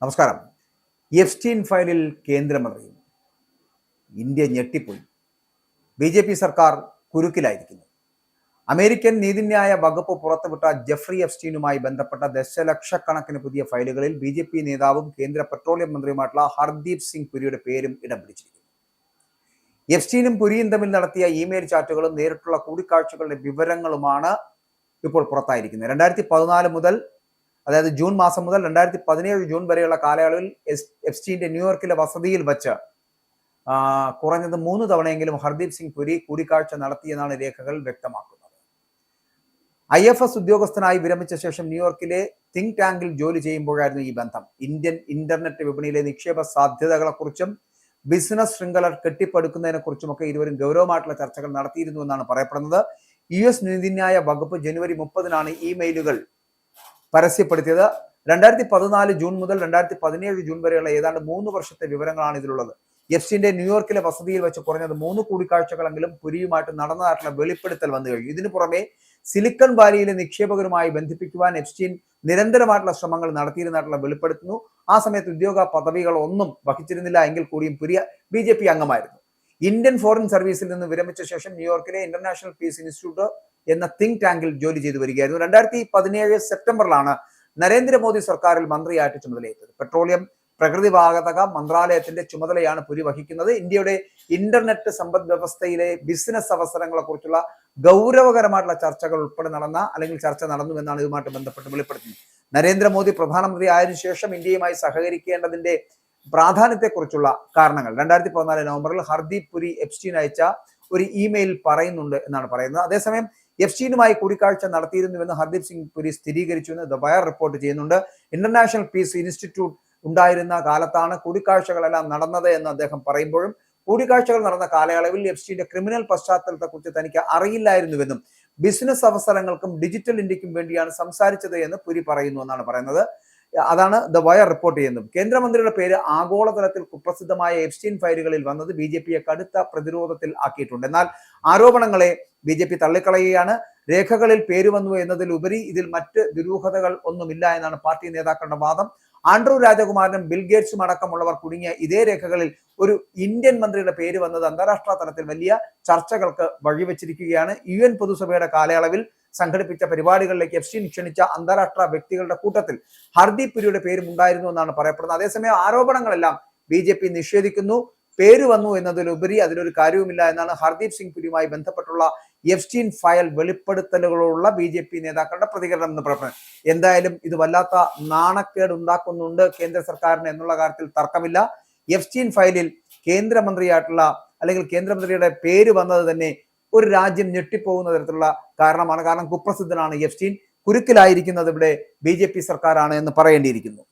നമസ്കാരം. എഫ്സ്റ്റീൻ ഫയലിൽ കേന്ദ്രമന്ത്രി ഇന്ത്യ ഞെട്ടിപ്പോയി. ബി.ജെ.പി. സർക്കാർ കുരുക്കിലായിരിക്കുന്നു. അമേരിക്കൻ നീതിന്യായ വകുപ്പ് പുറത്തുവിട്ട ജെഫ്രി എഫ്സ്റ്റീനുമായി ബന്ധപ്പെട്ട ദശലക്ഷക്കണക്കിന് പുതിയ ഫയലുകളിൽ ബി.ജെ.പി. നേതാവും കേന്ദ്ര പെട്രോളിയം മന്ത്രിയുമായിട്ടുള്ള ഹർദീപ് സിംഗ് പുരിയുടെ പേരും ഇടം പിടിച്ചിരിക്കുന്നു. എഫ്സ്റ്റീനും പുരിയും തമ്മിൽ നടത്തിയ ഇമെയിൽ ചാറ്റുകളും നേരിട്ടുള്ള കൂടിക്കാഴ്ചകളുടെ വിവരങ്ങളുമാണ് ഇപ്പോൾ പുറത്തായിരിക്കുന്നത്. 2014 മുതൽ, അതായത് ജൂൺ മാസം മുതൽ 2017 ജൂൺ വരെയുള്ള കാലയളവിൽ എഫ്സ്റ്റീന്റെ ന്യൂയോർക്കിലെ വസതിയിൽ വച്ച് കുറഞ്ഞത് 3 തവണയെങ്കിലും ഹർദീപ് സിംഗ് പുരി കൂടിക്കാഴ്ച നടത്തിയെന്നാണ് രേഖകൾ വ്യക്തമാക്കുന്നത്. IFS ഉദ്യോഗസ്ഥനായി വിരമിച്ച ശേഷം ന്യൂയോർക്കിലെ തിങ്ക് ടാങ്കിൽ ജോലി ചെയ്യുമ്പോഴായിരുന്നു ഈ ബന്ധം. ഇന്ത്യൻ ഇന്റർനെറ്റ് വിപണിയിലെ നിക്ഷേപ സാധ്യതകളെക്കുറിച്ചും ബിസിനസ് ശൃംഖല കെട്ടിപ്പടുക്കുന്നതിനെ കുറിച്ചുമൊക്കെ ഇരുവരും ഗൗരവമായിട്ടുള്ള ചർച്ചകൾ നടത്തിയിരുന്നു എന്നാണ് പറയപ്പെടുന്നത്. US നീതിന്യായ വകുപ്പ് ജനുവരി 30-നാണ് ഇമെയിലുകൾ പരസ്യപ്പെടുത്തിയത്. 2014 ജൂൺ മുതൽ 2017 ജൂൺ വരെയുള്ള ഏതാണ്ട് 3 വർഷത്തെ വിവരങ്ങളാണ് ഇതിലുള്ളത്. എഫ്സ്റ്റീന്റെ ന്യൂയോർക്കിലെ വസതിയിൽ വെച്ച് കുറഞ്ഞത് 3 കൂടിക്കാഴ്ചകളെങ്കിലും പുരിയുമായിട്ട് നടന്നതായിട്ടുള്ള വെളിപ്പെടുത്തൽ വന്നു കഴിഞ്ഞു. ഇതിനു പുറമെ സിലിക്കൺ വാലിയിലെ നിക്ഷേപകരുമായി ബന്ധിപ്പിക്കുവാൻ എഫ്സ്റ്റീൻ നിരന്തരമായിട്ടുള്ള ശ്രമങ്ങൾ നടത്തിയിരുന്നതായിട്ടുള്ള വെളിപ്പെടുത്തുന്നു. ആ സമയത്ത് ഉദ്യോഗ പദവികൾ ഒന്നും വഹിച്ചിരുന്നില്ല എങ്കിൽ കൂടിയും പുരി BJP അംഗമായിരുന്നു. ഇന്ത്യൻ ഫോറിൻ സർവീസിൽ നിന്ന് വിരമിച്ച ശേഷം ന്യൂയോർക്കിലെ ഇന്റർനാഷണൽ പീസ് ഇൻസ്റ്റിറ്റ്യൂട്ട് എന്ന തിങ്ക് ടാങ്കിൽ ജോലി ചെയ്തു വരികയായിരുന്നു. 2017 സെപ്റ്റംബറിലാണ് നരേന്ദ്രമോദി സർക്കാരിൽ മന്ത്രിയായിട്ട് ചുമതലയേറ്റത്. പെട്രോളിയം പ്രകൃതിവാതക മന്ത്രാലയത്തിന്റെ ചുമതലയാണ് പുരി വഹിക്കുന്നത്. ഇന്ത്യയുടെ ഇന്റർനെറ്റ് സമ്പദ് വ്യവസ്ഥയിലെ ബിസിനസ് അവസരങ്ങളെ കുറിച്ചുള്ള ഗൗരവകരമായിട്ടുള്ള ചർച്ചകൾ ഉൾപ്പെടെ ചർച്ച നടന്നു എന്നാണ് ഇതുമായിട്ട് ബന്ധപ്പെട്ട് വെളിപ്പെടുത്തുന്നത്. നരേന്ദ്രമോദി പ്രധാനമന്ത്രി ആയതിനു ശേഷം ഇന്ത്യയുമായി സഹകരിക്കേണ്ടതിന്റെ പ്രാധാന്യത്തെക്കുറിച്ചുള്ള കാരണങ്ങൾ 2014 നവംബറിൽ ഹർദീപ് പുരി എഫ്സ്റ്റീൻ അയച്ച ഒരു ഇമെയിൽ പറയുന്നുണ്ട് എന്നാണ് പറയുന്നത്. അതേസമയം എഫ്സ്റ്റീനുമായി കൂടിക്കാഴ്ച നടത്തിയിരുന്നുവെന്ന് ഹർദീപ് സിംഗ് പുരി സ്ഥിരീകരിച്ചുവെന്ന് ദ വയർ റിപ്പോർട്ട് ചെയ്യുന്നുണ്ട്. ഇന്റർനാഷണൽ പീസ് ഇൻസ്റ്റിറ്റ്യൂട്ട് ഉണ്ടായിരുന്ന കാലത്താണ് കൂടിക്കാഴ്ചകളെല്ലാം നടന്നത് എന്ന് അദ്ദേഹം പറയുമ്പോഴും കൂടിക്കാഴ്ചകൾ നടന്ന കാലയളവിൽ എഫ്സ്റ്റീന്റെ ക്രിമിനൽ പശ്ചാത്തലത്തെക്കുറിച്ച് തനിക്ക് അറിയില്ലായിരുന്നുവെന്നും ബിസിനസ് അവസരങ്ങൾക്കും ഡിജിറ്റൽ ഇന്ത്യക്കും വേണ്ടിയാണ് സംസാരിച്ചത് എന്ന് പുരി പറയുന്നു എന്നാണ് പറയുന്നത്. അതാണ് ദ വയർ റിപ്പോർട്ട് ചെയ്യുന്നത്. കേന്ദ്രമന്ത്രിയുടെ പേര് ആഗോളതലത്തിൽ കുപ്രസിദ്ധമായ എഫ്സ്റ്റീൻ ഫയലുകളിൽ വന്നത് BJPയെ കടുത്ത പ്രതിരോധത്തിൽ ആക്കിയിട്ടുണ്ട്. എന്നാൽ ആരോപണങ്ങളെ BJP തള്ളിക്കളയുകയാണ്. രേഖകളിൽ പേര് വന്നു എന്നതിലുപരി ഇതിൽ മറ്റ് ദുരൂഹതകൾ ഒന്നുമില്ല എന്നാണ് പാർട്ടി നേതാക്കളുടെ വാദം. ആൻഡ്രൂ രാജകുമാരനും ബിൽ ഗേറ്റ്സും അടക്കമുള്ളവർ കുടുങ്ങിയ ഇതേ രേഖകളിൽ ഒരു ഇന്ത്യൻ മന്ത്രിയുടെ പേര് വന്നത് അന്താരാഷ്ട്ര തലത്തിൽ വലിയ ചർച്ചകൾക്ക് വഴിവെച്ചിരിക്കുകയാണ്. UN പൊതുസഭയുടെ കാലയളവിൽ സംഘടിപ്പിച്ച പരിപാടികളിലേക്ക് എഫ്സ്റ്റീൻ ക്ഷണിച്ച അന്താരാഷ്ട്ര വ്യക്തികളുടെ കൂട്ടത്തിൽ ഹർദീപ് പുരിയുടെ പേരും ഉണ്ടായിരുന്നു എന്നാണ് പറയപ്പെടുന്നത്. അതേസമയം ആരോപണങ്ങളെല്ലാം BJP നിഷേധിക്കുന്നു. പേര് വന്നു എന്നതിലുപരി അതിലൊരു കാര്യവുമില്ല എന്നാണ് ഹർദീപ് സിംഗ് പുരിയുമായി ബന്ധപ്പെട്ടുള്ള എഫ്സ്റ്റീൻ ഫയൽ വെളിപ്പെടുത്തലുകളുള്ള BJP നേതാക്കളുടെ പ്രതികരണം എന്ന് പറയുന്നത്. എന്തായാലും ഇത് വല്ലാത്ത നാണക്കേട് ഉണ്ടാക്കുന്നുണ്ട് കേന്ദ്ര സർക്കാരിന് എന്നുള്ള കാര്യത്തിൽ തർക്കമില്ല. എഫ്സ്റ്റീൻ ഫയലിൽ കേന്ദ്രമന്ത്രിയുടെ പേര് വന്നത് തന്നെ ഒരു രാജ്യം ഞെട്ടിപ്പോകുന്ന തരത്തിലുള്ള കാരണം കുപ്രസിദ്ധനാണ് എഫ്സ്റ്റീൻ. കുരുക്കിലായിരിക്കുന്നത് ഇവിടെ BJP സർക്കാരാണ് എന്ന് പറയേണ്ടിയിരിക്കുന്നു.